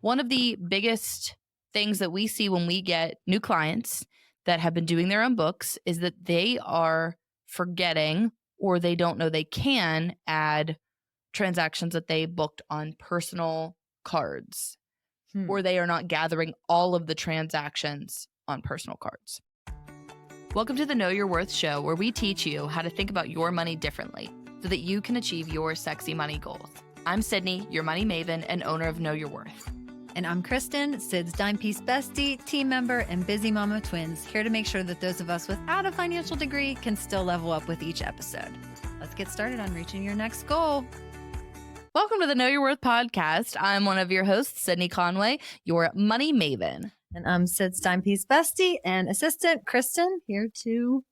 One of the biggest things that we see when we get new clients that have been doing their own books is that they are forgetting or they don't know they can add transactions that they booked on personal cards, or they are not gathering all of the transactions on personal cards. Welcome to the Know Your Worth show, where we teach you how to think about your money differently so that you can achieve your sexy money goals. I'm Sydney, your money maven and owner of Know Your Worth. And I'm Kristen, Sid's dime piece bestie, team member, and busy mama of twins, here to make sure that those of us without a financial degree can still level up with each episode. Let's get started on reaching your next goal. Welcome to the Know Your Worth podcast. I'm one of your hosts, Sydney Conway, your money maven. And I'm Sid's dime piece bestie and assistant, Kristen, here to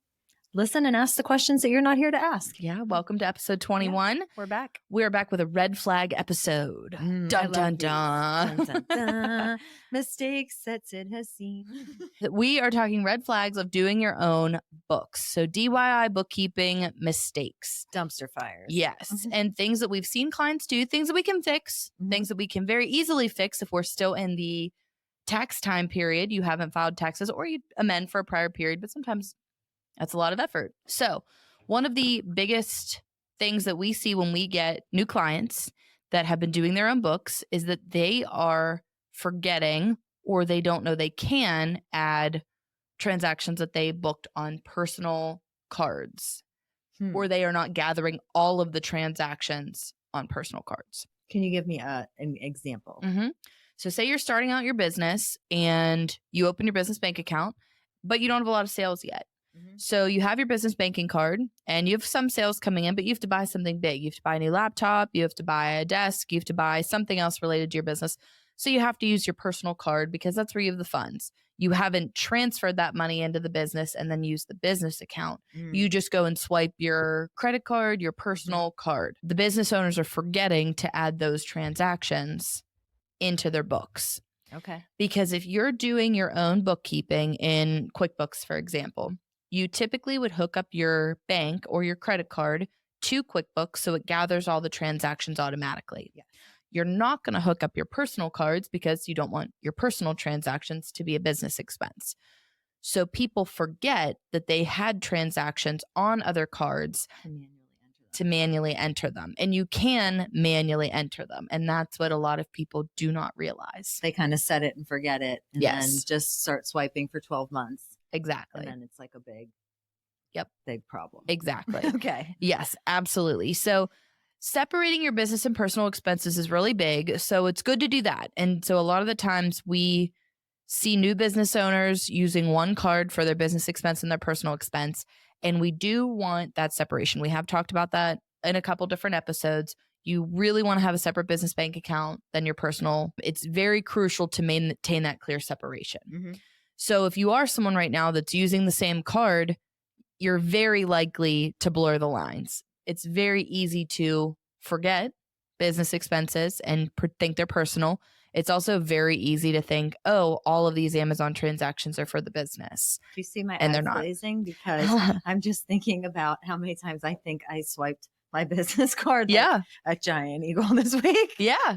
listen and ask the questions that you're not here to ask. Yeah, welcome to episode 21. Yeah, we're back. We're back with a red flag episode. Dun, dun, dun. Dun, dun, dun. Mistakes that Sid has seen. We are talking red flags of doing your own books. So DIY bookkeeping mistakes. Dumpster fires. Yes. And things that we've seen clients do, things that we can fix, things that we can very easily fix if we're still in the tax time period. You haven't filed taxes, or you amend for a prior period, but sometimes that's a lot of effort. So one of the biggest things that we see when we get new clients that have been doing their own books is that they are forgetting or they don't know they can add transactions that they booked on personal cards, or they are not gathering all of the transactions on personal cards. Can you give me an example? So say you're starting out your business and you open your business bank account, but you don't have a lot of sales yet. So you have your business banking card and you have some sales coming in, but you have to buy something big. You have to buy a new laptop. You have to buy a desk. You have to buy something else related to your business. So you have to use your personal card because that's where you have the funds. You haven't transferred that money into the business and then use the business account. You just go and swipe your credit card, your personal card. The business owners are forgetting to add those transactions into their books. Okay. Because if you're doing your own bookkeeping in QuickBooks, for example, you typically would hook up your bank or your credit card to QuickBooks so it gathers all the transactions automatically. Yes. You're not going to hook up your personal cards because you don't want your personal transactions to be a business expense. So people forget that they had transactions on other cards to manually enter them. And you can manually enter them. And that's what a lot of people do not realize. They kind of set it and forget it and then just start swiping for 12 months. Exactly. And then it's like a big problem. Exactly. Okay. Yes, absolutely. So separating your business and personal expenses is really big. So it's good to do that. And so a lot of the times we see new business owners using one card for their business expense and their personal expense. And we do want that separation. We have talked about that in a couple different episodes. You really want to have a separate business bank account than your personal. It's very crucial to maintain that clear separation. So if you are someone right now that's using the same card, you're very likely to blur the lines. It's very easy to forget business expenses and think they're personal. It's also very easy to think, oh, all of these Amazon transactions are for the business. Do you see my and eyes they're not glazing? Because I'm just thinking about how many times I think I swiped my business card like a giant eagle this week. Yeah.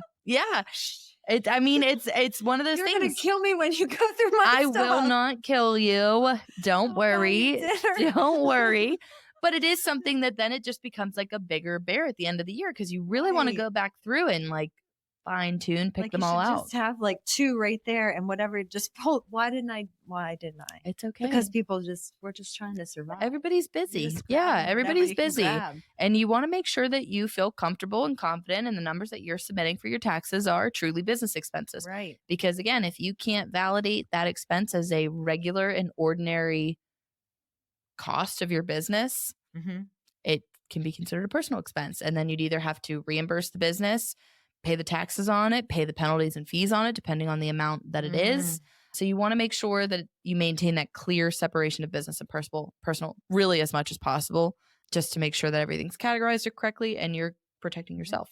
It's one of those You're things. You're going to kill me when you go through my I stuff. will not kill you. Don't worry. Don't worry. But it is something that then it just becomes like a bigger bear at the end of the year because you really want to go back through and like fine tune, pick them all out. Just have like two right there and whatever. Just pull. Why didn't I? It's okay. Because we're just trying to survive. Everybody's busy. Yeah, everybody's busy. And you want to make sure that you feel comfortable and confident and the numbers that you're submitting for your taxes are truly business expenses. Right. Because again, if you can't validate that expense as a regular and ordinary cost of your business, it can be considered a personal expense. And then you'd either have to reimburse the business, pay the taxes on it, pay the penalties and fees on it, depending on the amount that it is. So you want to make sure that you maintain that clear separation of business and personal really as much as possible, just to make sure that everything's categorized correctly and you're protecting yourself.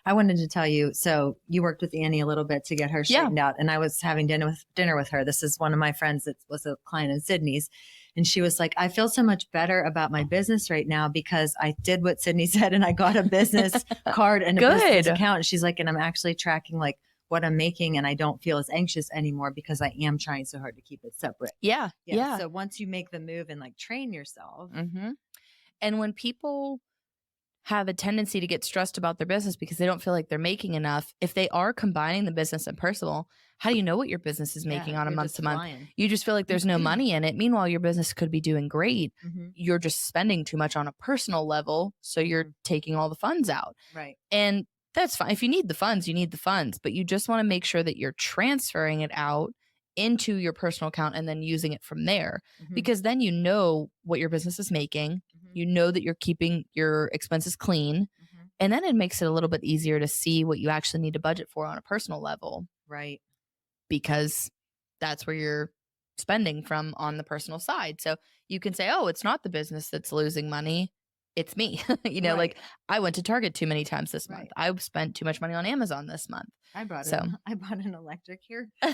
I wanted to tell you, so you worked with Annie a little bit to get her straightened out, and I was having dinner with her. This is one of my friends that was a client in Sydney's, and she was like, I feel so much better about my business right now because I did what Sydney said and I got a business card and a business account. And she's like, and I'm actually tracking like what I'm making, and I don't feel as anxious anymore because I am trying so hard to keep it separate. Yeah. So once you make the move and like train yourself. Mm-hmm. And when people have a tendency to get stressed about their business because they don't feel like they're making enough, if they are combining the business and personal, how do you know what your business is making on a month to month? You just feel like there's no money in it. Meanwhile, your business could be doing great. You're just spending too much on a personal level. So you're taking all the funds out. Right. And that's fine. If you need the funds, you need the funds, but you just want to make sure that you're transferring it out into your personal account and then using it from there, because then you know what your business is making. You know that you're keeping your expenses clean, and then it makes it a little bit easier to see what you actually need to budget for on a personal level. Right. Because that's where you're spending from on the personal side. So you can say, oh, it's not the business that's losing money. It's me. Like I went to Target too many times this month. I spent too much money on Amazon this month. I bought an electric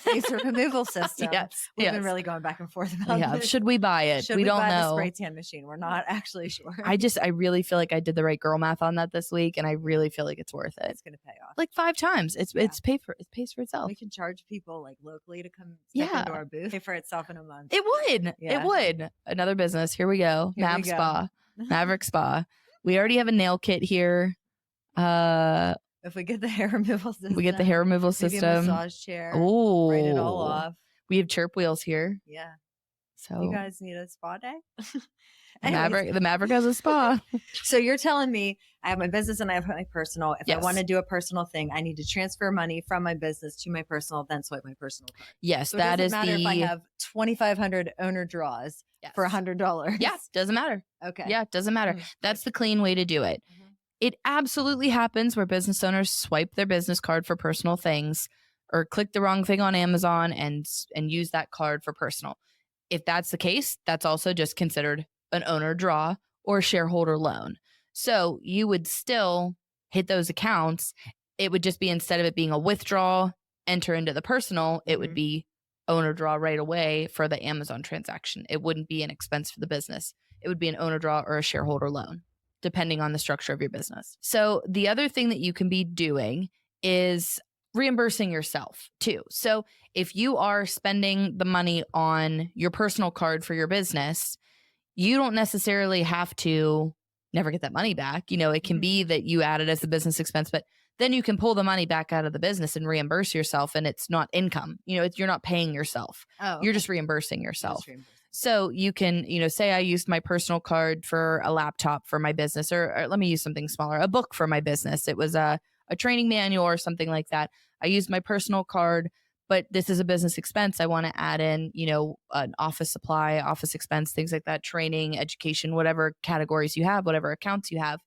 laser removal system. We've been really going back and forth about this. Should we buy it? We don't buy know. The spray tan machine. We're not actually sure. I really feel like I did the right girl math on that this week, and I really feel like it's worth it. It's going to pay off. Like 5 times. It pays for itself. We can charge people like locally to come step into our booth. Pay for itself in a month. It would. Yeah. It would. Another business. Here we go. Spa. Maverick Spa. We already have a nail kit here. If we get the hair removal system. Maybe a massage chair. Oh. Write it all off. We have chirp wheels here. Yeah. So you guys need a spa day? The Maverick has a spa. So you're telling me I have my business and I have my personal. If I want to do a personal thing, I need to transfer money from my business to my personal, then swipe my personal card. Yes, so that it is doesn't matter if I have 2,500 owner draws for $100. Yeah, doesn't matter. Okay. Yeah, doesn't matter. That's the clean way to do it. It absolutely happens where business owners swipe their business card for personal things or click the wrong thing on Amazon and use that card for personal. If that's the case, that's also just considered an owner draw or shareholder loan. So you would still hit those accounts. It would just be, instead of it being a withdrawal, enter into the personal, it would be owner draw right away for the Amazon transaction. It wouldn't be an expense for the business. It would be an owner draw or a shareholder loan, depending on the structure of your business. So the other thing that you can be doing is reimbursing yourself too. So if you are spending the money on your personal card for your business, you don't necessarily have to never get that money back. It can be that you add it as a business expense, but then you can pull the money back out of the business and reimburse yourself, and it's not income. You're not paying yourself. Oh, okay. You're just reimbursing yourself. So you can, say I used my personal card for a laptop for my business, or let me use something smaller, a book for my business. It was a training manual or something like that. I used my personal card, but this is a business expense. I want to add in, an office supply, office expense, things like that, training, education, whatever categories you have, whatever accounts you have.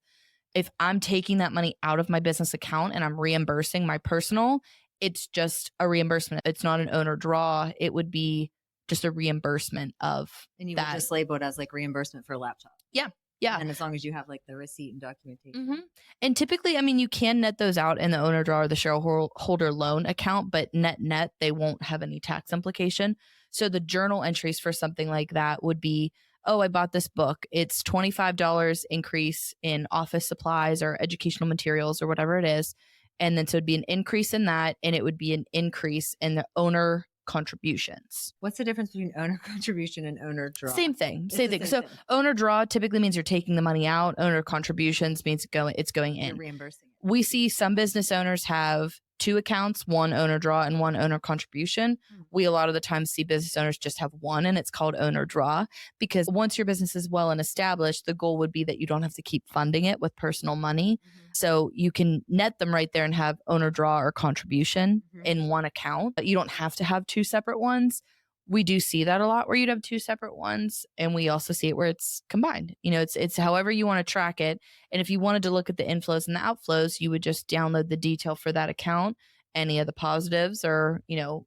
If I'm taking that money out of my business account and I'm reimbursing my personal, it's just a reimbursement. It's not an owner draw. It would be just a reimbursement of and you that. Would just label it as like reimbursement for a laptop. Yeah. Yeah. And as long as you have like the receipt and documentation. And typically, you can net those out in the owner draw or the shareholder loan account, but net, they won't have any tax implication. So the journal entries for something like that would be, oh, I bought this book. It's $25 increase in office supplies or educational materials or whatever it is. And then so it'd be an increase in that, and it would be an increase in the owner contributions. What's the difference between owner contribution and owner draw? Same thing. So owner draw typically means you're taking the money out. Owner contributions means it's going in. You're reimbursing it. We see some business owners have 2 accounts, one owner draw and one owner contribution. We a lot of the time see business owners just have one, and it's called owner draw, because once your business is well and established, the goal would be that you don't have to keep funding it with personal money. So you can net them right there and have owner draw or contribution in one account, but you don't have to have 2 separate ones. We do see that a lot where you'd have 2 separate ones, and we also see it where it's combined. It's however you want to track it. And if you wanted to look at the inflows and the outflows, you would just download the detail for that account, any of the positives or,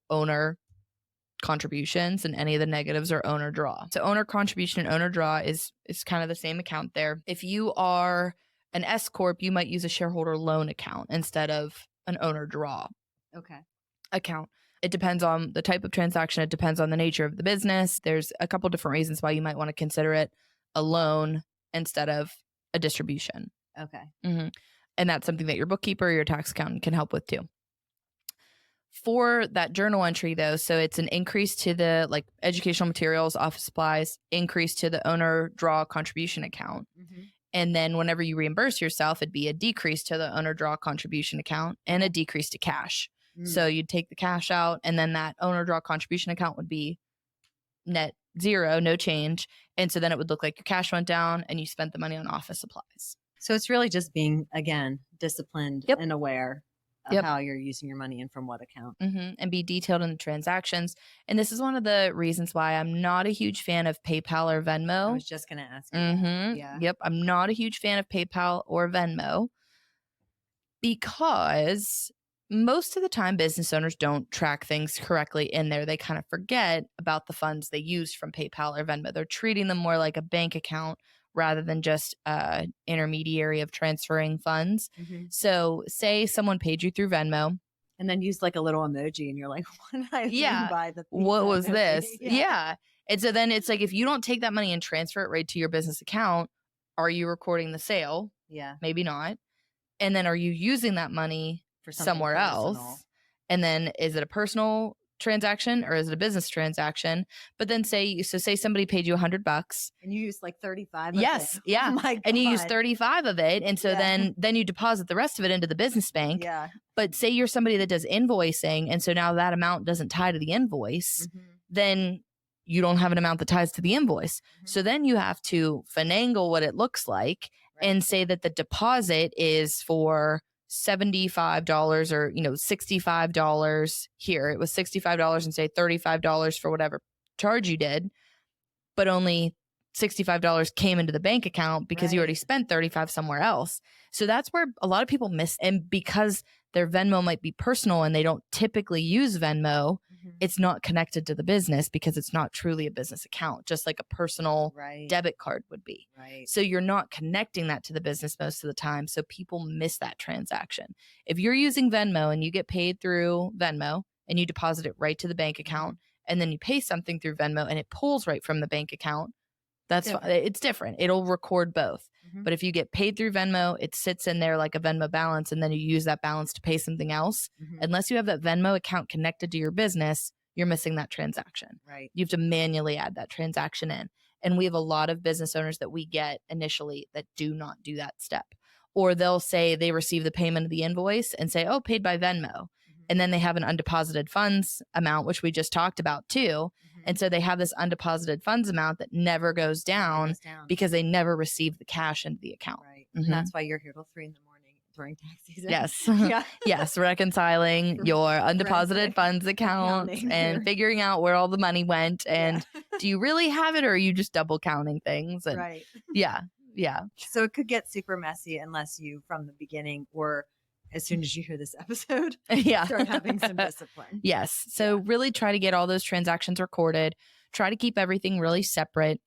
owner contributions, and any of the negatives are owner draw. So owner contribution and owner draw is kind of the same account there. If you are an S corp, you might use a shareholder loan account instead of an owner draw account. It depends on the type of transaction. It depends on the nature of the business. There's a couple different reasons why you might want to consider it a loan instead of a distribution. Okay. And that's something that your bookkeeper or your tax accountant can help with too. For that journal entry though, so it's an increase to the like educational materials, office supplies, increase to the owner draw contribution account. And then whenever you reimburse yourself, it'd be a decrease to the owner draw contribution account and a decrease to cash. So you'd take the cash out, and then that owner draw contribution account would be net zero, no change. And so then it would look like your cash went down and you spent the money on office supplies. So it's really just being, again, disciplined and aware of how you're using your money and from what account. And be detailed in the transactions. And this is one of the reasons why I'm not a huge fan of PayPal or Venmo. I was just going to ask you that. Yeah. Yep. I'm not a huge fan of PayPal or Venmo because most of the time business owners don't track things correctly in there. They kind of forget about the funds they used from PayPal or Venmo. They're treating them more like a bank account rather than just an intermediary of transferring funds. So say someone paid you through Venmo. And then use like a little emoji and you're like, what did I mean by the what was emoji? this? Yeah. And so then it's like, if you don't take that money and transfer it right to your business account, are you recording the sale? Yeah. Maybe not. And then are you using that money for somewhere else? And then is it a personal transaction or is it a business transaction? But then say somebody paid you $100 and you use like 35 of it. Yeah. Oh my God. And you use 35 of it, and so then you deposit the rest of it into the business bank. But say you're somebody that does invoicing, and so now that amount doesn't tie to the invoice, then you don't have an amount that ties to the invoice. So then you have to finagle what it looks like and say that the deposit is for $75 or $65 here. It was $65 and say $35 for whatever charge you did, but only $65 came into the bank account because you already spent $35 somewhere else. So that's where a lot of people miss. And because their Venmo might be personal and they don't typically use Venmo, it's not connected to the business because it's not truly a business account, just like a personal debit card would be. So you're not connecting that to the business most of the time. So people miss that transaction. If you're using Venmo and you get paid through Venmo and you deposit it right to the bank account, and then you pay something through Venmo and it pulls right from the bank account, that's fine. It's different. It'll record both. But if you get paid through Venmo, it sits in there like a Venmo balance, and then you use that balance to pay something else. Unless you have that Venmo account connected to your business, you're missing that transaction. You have to manually add that transaction in. And we have a lot of business owners that we get initially that do not do that step. Or they'll say they receive the payment of the invoice and say, oh, paid by Venmo. And then they have an undeposited funds amount, which we just talked about too. And so they have this undeposited funds amount that never goes down because they never received the cash into the account. And that's why you're here till 3 a.m. during tax season. Yes. Yes. Reconciling your undeposited funds account and figuring out where all the money went. And do you really have it, or are you just double counting things? And Yeah. So it could get super messy unless you, from the beginning or as soon as you hear this episode, start having some discipline. Yes. So really try to get all those transactions recorded. Try to keep everything really separate.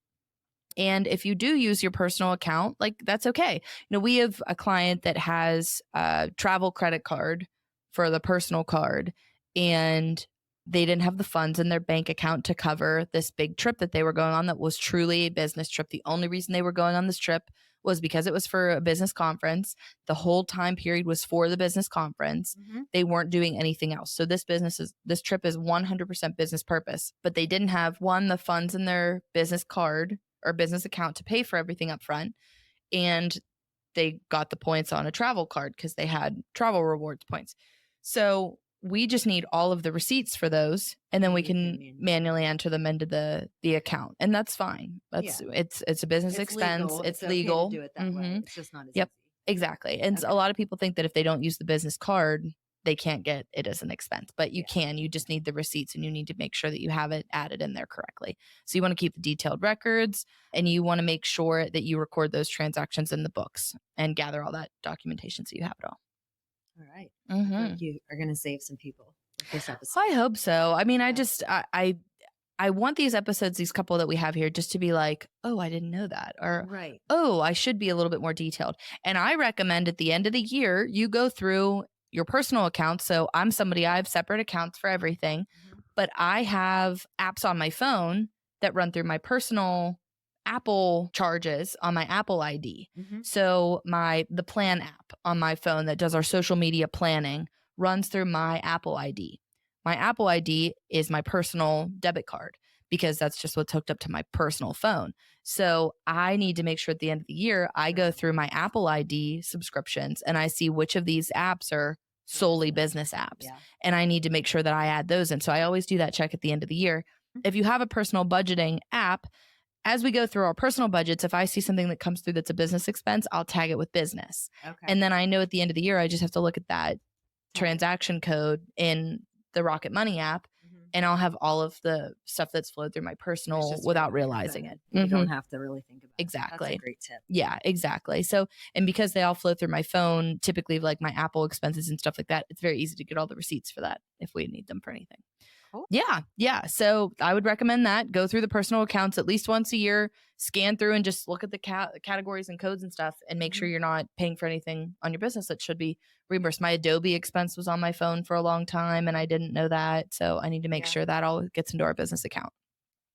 And if you do use your personal account, like that's okay. We have a client that has a travel credit card for the personal card, and they didn't have the funds in their bank account to cover this big trip that they were going on that was truly a business trip. The only reason they were going on this trip was because it was for a business conference. The whole time period was for the business conference. They weren't doing anything else. So this trip is 100% business purpose, but they didn't have the funds in their business card or business account to pay for everything up front. And they got the points on a travel card because they had travel rewards points. So we just need all of the receipts for those, and then we can manually enter them into the account, and that's fine. It's a business expense. Legal. It's legal. Okay to do it that way. It's just not as easy. Exactly. And a lot of people think that if they don't use the business card, they can't get it as an expense, but you can. You just need the receipts, and you need to make sure that you have it added in there correctly. So you want to keep the detailed records, and you want to make sure that you record those transactions in the books and gather all that documentation so you have it all. All right. I think you are going to save some people with this episode. I hope so. I mean, I want these episodes, these couple that we have here, just to be like, oh, I didn't know that. Or, oh, I should be a little bit more detailed. And I recommend at the end of the year, you go through your personal accounts. So I have separate accounts for everything, but I have apps on my phone that run through my personal Apple charges on my Apple ID. So the plan app on my phone that does our social media planning runs through my Apple ID. my Apple ID is my personal debit card because that's just what's hooked up to my personal phone. So I need to make sure at the end of the year, I go through my Apple ID subscriptions and I see which of these apps are solely business apps. Yeah. And I need to make sure that I add those in. So I always do that check at the end of the year. If you have a personal budgeting app, as we go through our personal budgets, if I see something that comes through that's a business expense, I'll tag it with business. Okay. And then I know at the end of the year, I just have to look at that transaction code in the Rocket Money app, and I'll have all of the stuff that's flowed through my personal without realizing it. You don't have to really think about it. Exactly. That's a great tip. Yeah, exactly. So, and because they all flow through my phone, typically like my Apple expenses and stuff like that, it's very easy to get all the receipts for that if we need them for anything. Cool. Yeah. So I would recommend that. Go through the personal accounts at least once a year, scan through and just look at the categories and codes and stuff and make sure you're not paying for anything on your business that should be reimbursed. My Adobe expense was on my phone for a long time and I didn't know that. So I need to make sure that all gets into our business account.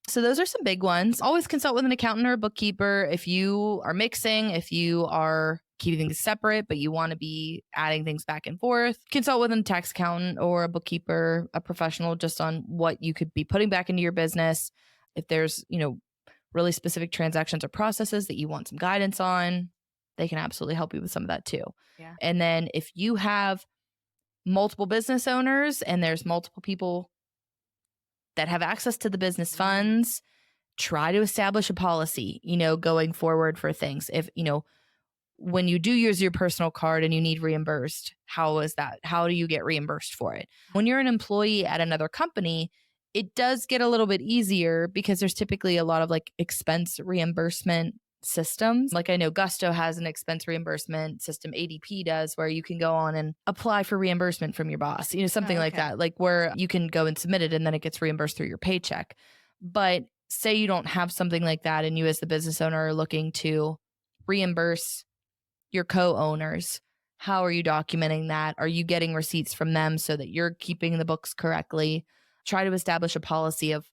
So those are some big ones. Always consult with an accountant or a bookkeeper. If you are mixing, if you are keeping things separate, but you want to be adding things back and forth, consult with a tax accountant or a bookkeeper, a professional, just on what you could be putting back into your business. If there's, really specific transactions or processes that you want some guidance on, they can absolutely help you with some of that too. Yeah. And then if you have multiple business owners and there's multiple people that have access to the business funds, try to establish a policy, going forward for things. If, when you do use your personal card and you need reimbursed, how is that? How do you get reimbursed for it? When you're an employee at another company, it does get a little bit easier because there's typically a lot of like expense reimbursement systems. Like I know Gusto has an expense reimbursement system, ADP does, where you can go on and apply for reimbursement from your boss, something like that, like where you can go and submit it and then it gets reimbursed through your paycheck. But say you don't have something like that and you as the business owner are looking to reimburse your co-owners, how are you documenting that? Are you getting receipts from them so that you're keeping the books correctly? Try to establish a policy of,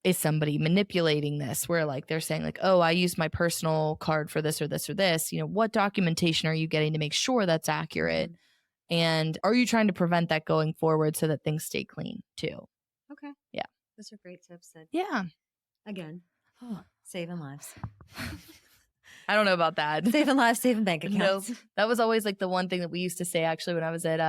is somebody manipulating this where like they're saying like, oh, I used my personal card for this or this or this. What documentation are you getting to make sure that's accurate? And are you trying to prevent that going forward so that things stay clean too? Okay. Yeah. Those are great tips. Yeah. Again, saving lives. I don't know about that. Saving lives, saving bank accounts. No, that was always like the one thing that we used to say actually when I was at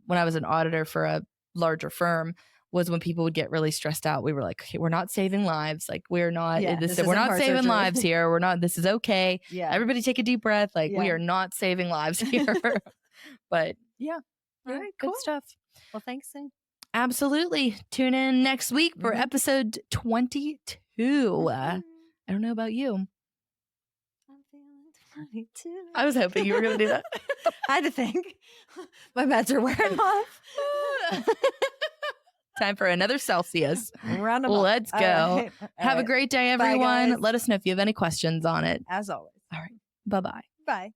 when I was an auditor for a larger firm, was when people would get really stressed out. We were like, okay, we're not saving lives. Like we're not, we're not saving lives here. We're not, this is okay. Yeah. Everybody take a deep breath. Like we are not saving lives here. But yeah. All right, good cool stuff. Well, thanks, Sam. Absolutely. Tune in next week for episode 22. I don't know about you. I'm feeling 22. I was hoping you were going to do that. I had to think. My meds are wearing off. Time for another Celsius. Round Let's go. All right. Have a great day, everyone. Bye, guys. Let us know if you have any questions on it. As always. All right. Bye-bye. Bye.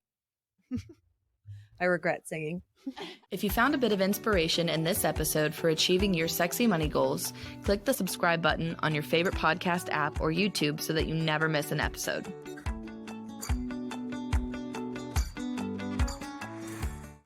I regret singing. If you found a bit of inspiration in this episode for achieving your sexy money goals, click the subscribe button on your favorite podcast app or YouTube so that you never miss an episode.